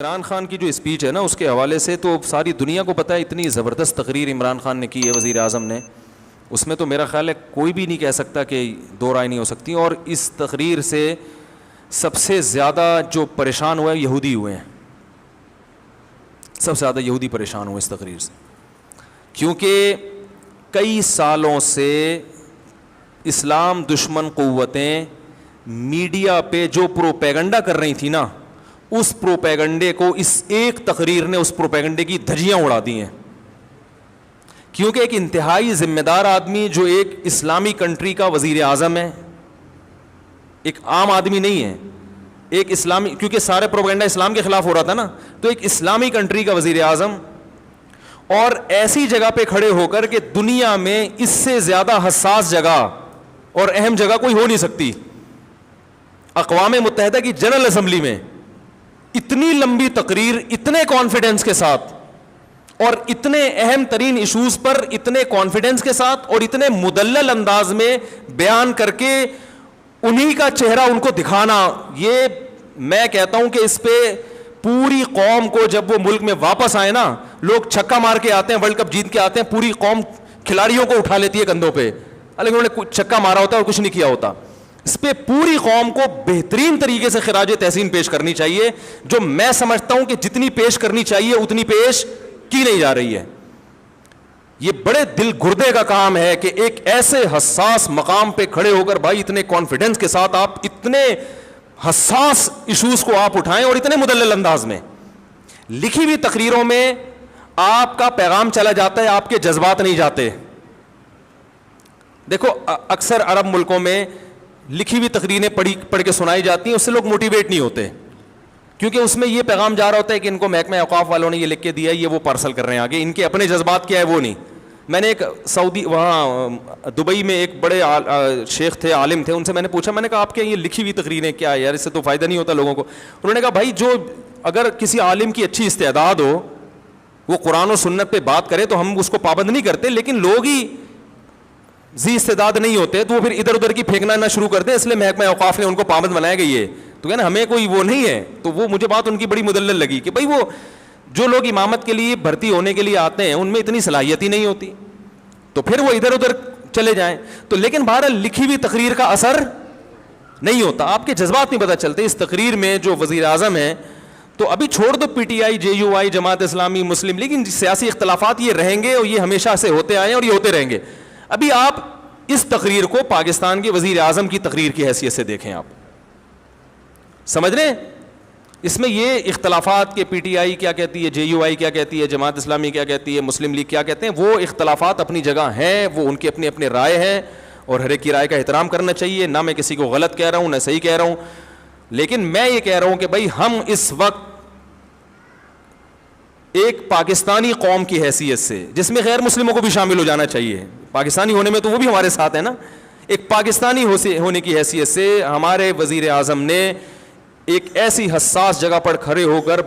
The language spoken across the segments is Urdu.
عمران خان کی جو اسپیچ ہے نا اس کے حوالے سے تو ساری دنیا کو پتہ ہے اتنی زبردست تقریر عمران خان نے کی ہے وزیر اعظم نے. اس میں تو میرا خیال ہے کوئی بھی نہیں کہہ سکتا کہ دو رائے نہیں ہو سکتی. اور اس تقریر سے سب سے زیادہ جو پریشان ہوئے یہودی ہوئے ہیں. سب سے زیادہ یہودی پریشان ہوئے اس تقریر سے, کیونکہ کئی سالوں سے اسلام دشمن قوتیں میڈیا پہ جو پروپیگنڈا کر رہی تھی نا, اس پروپیگنڈے کو اس ایک تقریر نے اس پروپیگنڈے کی دھجیاں اڑا دی ہیں. کیونکہ ایک انتہائی ذمہ دار آدمی جو ایک اسلامی کنٹری کا وزیر اعظم ہے, ایک عام آدمی نہیں ہے, ایک اسلامی, کیونکہ سارے پروپیگنڈا اسلام کے خلاف ہو رہا تھا نا, تو ایک اسلامی کنٹری کا وزیر اعظم, اور ایسی جگہ پہ کھڑے ہو کر کہ دنیا میں اس سے زیادہ حساس جگہ اور اہم جگہ کوئی ہو نہیں سکتی. اقوام متحدہ کی جنرل اسمبلی میں اتنی لمبی تقریر اتنے کانفیڈنس کے ساتھ اور اتنے اہم ترین ایشوز پر اتنے کانفیڈنس کے ساتھ اور اتنے مدلل انداز میں بیان کر کے انہی کا چہرہ ان کو دکھانا, یہ میں کہتا ہوں کہ اس پہ پوری قوم کو, جب وہ ملک میں واپس آئے نا, لوگ چھکا مار کے آتے ہیں, ورلڈ کپ جیت کے آتے ہیں, پوری قوم کھلاڑیوں کو اٹھا لیتی ہے کندھوں پہ, حالانکہ انہوں نے چھکا مارا ہوتا ہے اور کچھ نہیں کیا ہوتا. اس پہ پوری قوم کو بہترین طریقے سے خراج تحسین پیش کرنی چاہیے, جو میں سمجھتا ہوں کہ جتنی پیش کرنی چاہیے اتنی پیش کی نہیں جا رہی ہے. یہ بڑے دل گردے کا کام ہے کہ ایک ایسے حساس مقام پہ کھڑے ہو کر بھائی اتنے کانفیڈنس کے ساتھ آپ اتنے حساس ایشوز کو آپ اٹھائیں اور اتنے مدلل انداز میں. لکھی ہوئی تقریروں میں آپ کا پیغام چلا جاتا ہے, آپ کے جذبات نہیں جاتے. دیکھو اکثر عرب ملکوں میں لکھی ہوئی تقریریں پڑھ کے سنائی جاتی ہیں, اس سے لوگ موٹیویٹ نہیں ہوتے, کیونکہ اس میں یہ پیغام جا رہا ہوتا ہے کہ ان کو محکمہ اوقاف والوں نے یہ لکھ کے دیا ہے, یہ وہ پارسل کر رہے ہیں آگے, ان کے اپنے جذبات کیا ہے وہ نہیں. میں نے ایک سعودی وہاں دبئی میں ایک بڑے شیخ تھے, عالم تھے, ان سے میں نے پوچھا, میں نے کہا آپ کے یہ لکھی ہوئی تقریریں کیا ہے یار, اس سے تو فائدہ نہیں ہوتا لوگوں کو. انہوں نے کہا بھائی جو اگر کسی عالم کی اچھی استعداد ہو, وہ قرآن و سنت پہ بات کرے تو ہم اس کو پابند نہیں کرتے, لیکن لوگ ہی ذی استعداد نہیں ہوتے تو وہ پھر ادھر ادھر کی پھینکنا نہ شروع کرتے, اس لیے محکمہ اوقاف نے ان کو پابند بنایا گئی ہے. تو کہنا ہمیں کوئی وہ نہیں ہے. تو وہ مجھے بات ان کی بڑی مدلل لگی کہ بھائی وہ جو لوگ امامت کے لیے بھرتی ہونے کے لیے آتے ہیں ان میں اتنی صلاحیت ہی نہیں ہوتی, تو پھر وہ ادھر ادھر چلے جائیں. تو لیکن بہرحال لکھی ہوئی تقریر کا اثر نہیں ہوتا, آپ کے جذبات نہیں پتہ چلتے. اس تقریر میں جو وزیر اعظم ہیں, تو ابھی چھوڑ دو P T I, J you آئی, جماعت اسلامی, مسلم, لیکن سیاسی اختلافات یہ رہیں گے اور یہ ہمیشہ سے ہوتے آئے ہیں اور یہ ہوتے رہیں گے. ابھی آپ اس تقریر کو پاکستان کے وزیر اعظم کی تقریر کی حیثیت سے دیکھیں, آپ سمجھ رہے ہیں اس میں یہ اختلافات کہ پی ٹی آئی کیا کہتی ہے, جے یو آئی کیا کہتی ہے, جماعت اسلامی کیا کہتی ہے, مسلم لیگ کیا کہتے ہیں, وہ اختلافات اپنی جگہ ہیں, وہ ان کی اپنی اپنی رائے ہیں اور ہر ایک کی رائے کا احترام کرنا چاہیے. نہ میں کسی کو غلط کہہ رہا ہوں نہ صحیح کہہ رہا ہوں, لیکن میں یہ کہہ رہا ہوں کہ بھائی ہم اس وقت ایک پاکستانی قوم کی حیثیت سے, جس میں غیر مسلموں کو بھی شامل ہو جانا چاہیے, پاکستانی ہونے میں تو وہ بھی ہمارے ساتھ ہیں نا, ایک پاکستانی ہونے کی حیثیت سے ہمارے وزیر اعظم نے ایک ایسی حساس جگہ پر کھڑے ہو کر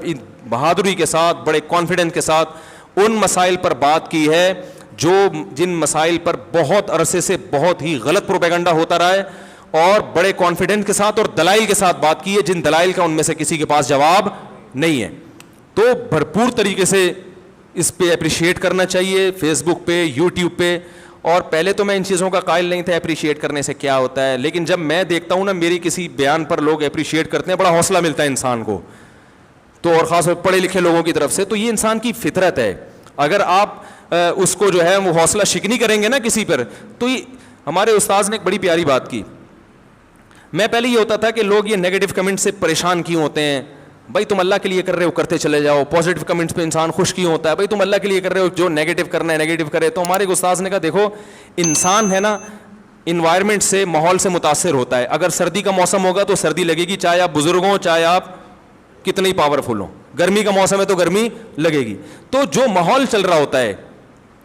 بہادری کے ساتھ, بڑے کانفیڈنس کے ساتھ ان مسائل پر بات کی ہے جن مسائل پر بہت عرصے سے بہت ہی غلط پروپیگنڈا ہوتا رہا ہے, اور بڑے کانفیڈنس کے ساتھ اور دلائل کے ساتھ بات کی ہے, جن دلائل کا ان میں سے کسی کے پاس جواب نہیں ہے. تو بھرپور طریقے سے اس پہ اپریشیٹ کرنا چاہیے, فیس بک پہ, یوٹیوب پہ. اور پہلے تو میں ان چیزوں کا قائل نہیں تھا اپریشیٹ کرنے سے کیا ہوتا ہے, لیکن جب میں دیکھتا ہوں نا میری کسی بیان پر لوگ اپریشیٹ کرتے ہیں, بڑا حوصلہ ملتا ہے انسان کو, تو اور خاص طور پڑھے لکھے لوگوں کی طرف سے. تو یہ انسان کی فطرت ہے, اگر آپ اس کو جو ہے وہ حوصلہ شکنی کریں گے نا کسی پر. تو ہمارے استاذ نے ایک بڑی پیاری بات کی. میں پہلے یہ ہوتا تھا کہ لوگ یہ نیگیٹو کمنٹ سے پریشان کیوں ہوتے ہیں, بھائی تم اللہ کے لیے کر رہے ہو کرتے چلے جاؤ. پازیٹیو کمنٹس پہ انسان خوش کیوں ہوتا ہے, بھائی تم اللہ کے لیے کر رہے ہو, جو نیگیٹو کرنا ہے نیگیٹو کرے. تو ہمارے ایک استاذ نے کہا دیکھو انسان ہے نا انوائرمنٹ سے, ماحول سے متاثر ہوتا ہے. اگر سردی کا موسم ہوگا تو سردی لگے گی, چاہے آپ بزرگ ہوں چاہے آپ کتنے ہی پاورفل ہوں. گرمی کا موسم ہے تو گرمی لگے گی. تو جو ماحول چل رہا ہوتا ہے,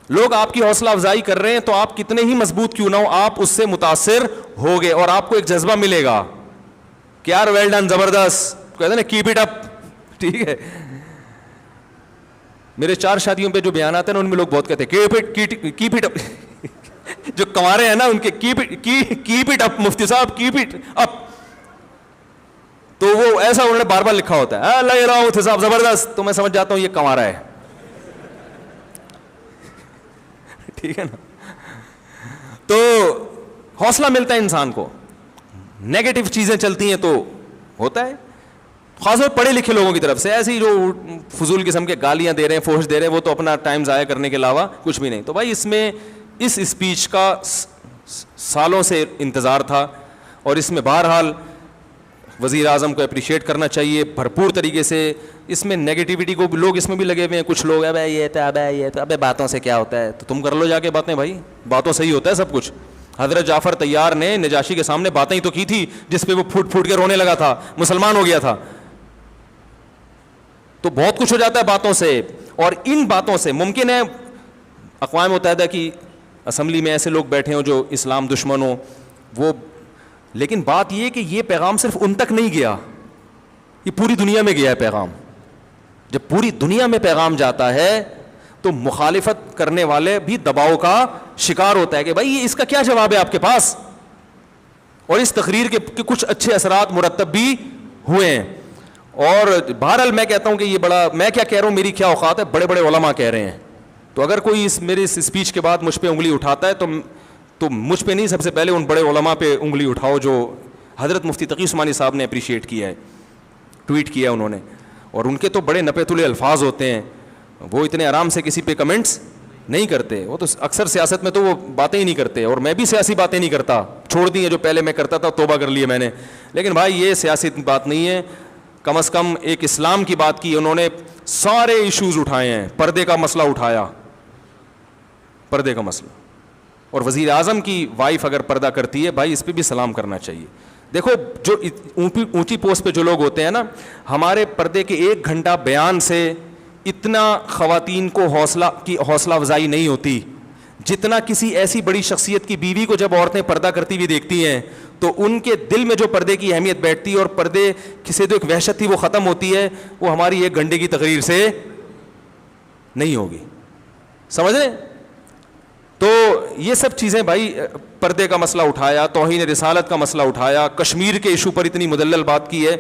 لوگ آپ کی حوصلہ افزائی کر رہے ہیں, تو آپ کتنے ہی مضبوط کیوں نہ ہو, آپ اس سے متاثر ہوگے اور آپ کو ایک جذبہ ملے گا کہ یار ویل ڈن, زبردست, کہتے ہیں نا کیپ اٹ اپ. ٹھیک ہے, میرے 4 شادیوں پہ جو بیان آتے ہیں نا ان میں لوگ بہت کہتے ہیں کیپ اٹ اپ. جو کنوارے ہیں نا ان کے کیپ اٹ اپ, مفتی صاحب کیپ اٹ اپ. تو وہ ایسا انہوں نے بار بار لکھا ہوتا ہے لگ رہا ہوں صاحب زبردست, تو میں سمجھ جاتا ہوں یہ کما رہا ہے. ٹھیک ہے نا, تو حوصلہ ملتا ہے انسان کو. نیگیٹو چیزیں چلتی ہیں تو ہوتا ہے, خاص طور پڑھے لکھے لوگوں کی طرف سے. ایسی جو فضول قسم کے گالیاں دے رہے ہیں, فحش دے رہے ہیں, وہ تو اپنا ٹائم ضائع کرنے کے علاوہ کچھ بھی نہیں. تو بھائی اس میں اس اسپیچ کا سالوں سے انتظار تھا, اور اس میں بہرحال وزیر اعظم کو اپریشیٹ کرنا چاہیے بھرپور طریقے سے. اس میں نیگیٹیوٹی کو لوگ اس میں بھی لگے ہوئے ہیں, کچھ لوگ ابے یہ تو ابے یہ تو ابے باتوں سے کیا ہوتا ہے, تو تم کر لو جا کے باتیں بھائی, باتوں سے ہی ہوتا ہے سب کچھ. حضرت جعفر طیار نے نجاشی کے سامنے باتیں ہی تو کی تھی جس پہ وہ پھوٹ پھوٹ کے رونے لگا تھا, مسلمان ہو گیا تھا. تو بہت کچھ ہو جاتا ہے باتوں سے, اور ان باتوں سے ممکن ہے اقوام متحدہ کی اسمبلی میں ایسے لوگ بیٹھے ہوں جو اسلام دشمن ہوں, وہ, لیکن بات یہ کہ یہ پیغام صرف ان تک نہیں گیا, یہ پوری دنیا میں گیا ہے پیغام. جب پوری دنیا میں پیغام جاتا ہے تو مخالفت کرنے والے بھی دباؤ کا شکار ہوتا ہے کہ بھائی اس کا کیا جواب ہے آپ کے پاس. اور اس تقریر کے کچھ اچھے اثرات مرتب بھی ہوئے ہیں. اور بہرحال میں کہتا ہوں کہ یہ بڑا, میں کیا کہہ رہا ہوں, میری کیا اوقات ہے, بڑے بڑے علماء کہہ رہے ہیں. تو اگر کوئی میرے اس اسپیچ کے بعد مجھ پہ انگلی اٹھاتا ہے تو مجھ پہ نہیں, سب سے پہلے ان بڑے علماء پہ انگلی اٹھاؤ جو حضرت مفتی تقی عثمانی صاحب نے اپریشیٹ کیا ہے, ٹویٹ کیا انہوں نے. اور ان کے تو بڑے نپے تلے الفاظ ہوتے ہیں, وہ اتنے آرام سے کسی پہ کمنٹس نہیں کرتے. وہ تو اکثر سیاست میں تو وہ باتیں ہی نہیں کرتے, اور میں بھی سیاسی باتیں نہیں کرتا, چھوڑ دی ہیں جو پہلے میں کرتا تھا, توبہ کر لی میں نے. لیکن بھائی یہ سیاسی بات نہیں ہے, کم از کم ایک اسلام کی بات کی انہوں نے. سارے ایشوز اٹھائے ہیں, پردے کا مسئلہ اٹھایا, پردے کا مسئلہ. اور وزیر اعظم کی وائف اگر پردہ کرتی ہے بھائی اس پہ بھی سلام کرنا چاہیے. دیکھو جو اونچی پوسٹ پہ جو لوگ ہوتے ہیں نا, ہمارے پردے کے 1 گھنٹہ بیان سے اتنا خواتین کو حوصلہ افزائی نہیں ہوتی جتنا کسی ایسی بڑی شخصیت کی بیوی کو جب عورتیں پردہ کرتی ہوئی دیکھتی ہیں تو ان کے دل میں جو پردے کی اہمیت بیٹھتی ہے اور پردے سے جو ایک وحشت تھی وہ ختم ہوتی ہے, وہ ہماری 1 گھنٹے کی تقریر سے نہیں ہوگی. سمجھ رہے؟ تو یہ سب چیزیں بھائی, پردے کا مسئلہ اٹھایا, توہین رسالت کا مسئلہ اٹھایا, کشمیر کے ایشو پر اتنی مدلل بات کی ہے,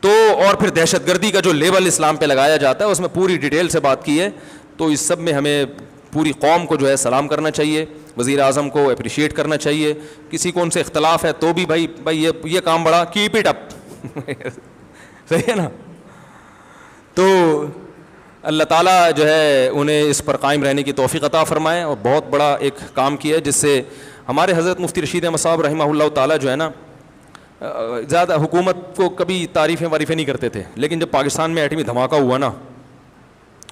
تو اور پھر دہشت گردی کا جو لیبل اسلام پہ لگایا جاتا ہے اس میں پوری ڈیٹیل سے بات کی ہے. تو اس سب میں ہمیں پوری قوم کو جو ہے سلام کرنا چاہیے, وزیر اعظم کو اپریشیٹ کرنا چاہیے. کسی کو ان سے اختلاف ہے تو بھی بھائی یہ کام بڑا, کیپ اٹ اپ. صحیح ہے نا. تو اللہ تعالیٰ جو ہے انہیں اس پر قائم رہنے کی توفیق عطا فرمائے, اور بہت بڑا ایک کام کیا ہے جس سے ہمارے حضرت مفتی رشید احمد صاحب رحمہ اللہ تعالیٰ جو ہے نا, زیادہ حکومت کو کبھی تعریفیں نہیں کرتے تھے, لیکن جب پاکستان میں ایٹمی دھماکہ ہوا نا,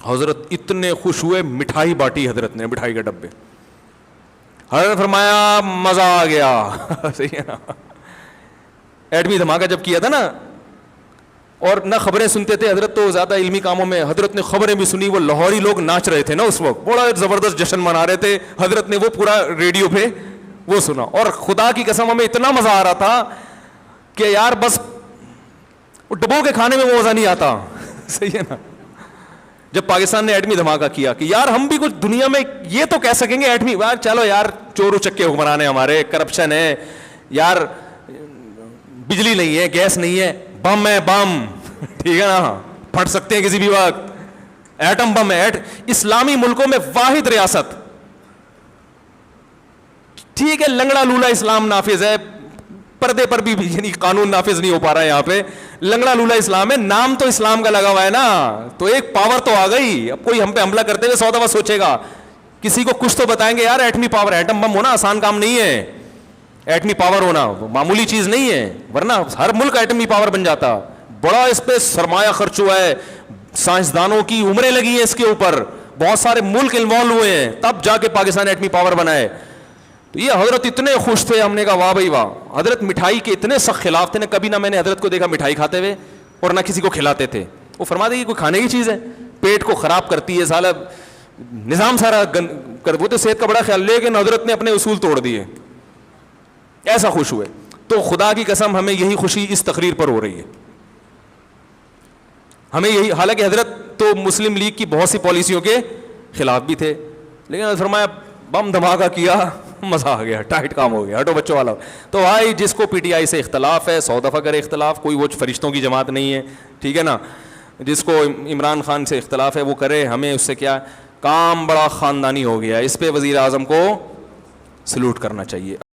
حضرت اتنے خوش ہوئے, مٹھائی بانٹی حضرت نے, مٹھائی کے ڈبے. حضرت فرمایا مزہ آ گیا. صحیح ہے نا. ایٹمی دھماکہ جب کیا تھا نا, اور نہ خبریں سنتے تھے حضرت, تو زیادہ علمی کاموں میں, حضرت نے خبریں بھی سنی. وہ لاہوری لوگ ناچ رہے تھے نا اس وقت, بڑا زبردست جشن منا رہے تھے, حضرت نے وہ پورا ریڈیو پہ وہ سنا. اور خدا کی قسم ہمیں اتنا مزہ آ رہا تھا کہ یار بس ڈبو کے کھانے میں وہ مزہ نہیں آتا. صحیح ہے نا. جب پاکستان نے ایٹمی دھماکہ کیا کہ یار ہم بھی کچھ دنیا میں یہ تو کہہ سکیں گے ایٹمی, یار چلو یار چور اچکے حکمران ہیں ہمارے, کرپشن ہے یار, بجلی نہیں ہے, گیس نہیں ہے, بم ہے, بم ٹھیک ہے نا, پھٹ سکتے ہیں کسی بھی وقت, ایٹم بم ہے. اسلامی ملکوں میں واحد ریاست, ٹھیک ہے لنگڑا لولا اسلام نافذ ہے, پردے پر بھی یعنی قانون نافذ نہیں ہو پا رہا ہے یہاں پہ, لنگڑا لولا اسلام ہے, نام تو اسلام کا لگا ہوا ہے نا, تو ایک پاور تو آ گئی. اب کوئی ہم پہ حملہ کرتے ہوئے 100 دفعہ سوچے گا, کسی کو کچھ تو بتائیں گے یار ایٹمی پاور, ایٹم بم ہونا آسان کام نہیں ہے, ایٹمی پاور ہونا معمولی چیز نہیں ہے, ورنہ ہر ملک ایٹمی پاور بن جاتا. بڑا اس پہ سرمایہ خرچ ہوا ہے, سائنسدانوں کی عمریں لگی ہیں اس کے اوپر, بہت سارے ملک انوالو ہوئے ہیں, تب جا کے پاکستان ایٹمی پاور بنا ہے. تو یہ حضرت اتنے خوش تھے, ہم نے کہا واہ بھائی واہ. حضرت مٹھائی کے اتنے سخت خلاف تھے, کبھی نہ میں نے حضرت کو دیکھا مٹھائی کھاتے ہوئے اور نہ کسی کو کھلاتے تھے. وہ فرماتے ہیں کہ کوئی کھانے کی چیز ہے, پیٹ کو خراب کرتی ہے, سالہ نظام سارا وہ تو صحت کا بڑا خیال, لیکن حضرت نے اپنے اصول توڑ دیے, ایسا خوش ہوئے. تو خدا کی قسم ہمیں یہی خوشی اس تقریر پر ہو رہی ہے, ہمیں یہی. حالانکہ حضرت تو مسلم لیگ کی بہت سی پالیسیوں کے خلاف بھی تھے, لیکن فرمایا بم دھماکہ کیا, مزہ آ گیا, ٹائٹ کام ہو گیا, ہٹو بچوں والا. تو بھائی جس کو پی ٹی آئی سے اختلاف ہے 100 دفعہ کرے اختلاف, کوئی وہ فرشتوں کی جماعت نہیں ہے, ٹھیک ہے نا. جس کو عمران خان سے اختلاف ہے وہ کرے, ہمیں اس سے کیا, کام بڑا خاندانی ہو گیا, اس پہ وزیر اعظم کو سلوٹ کرنا چاہیے.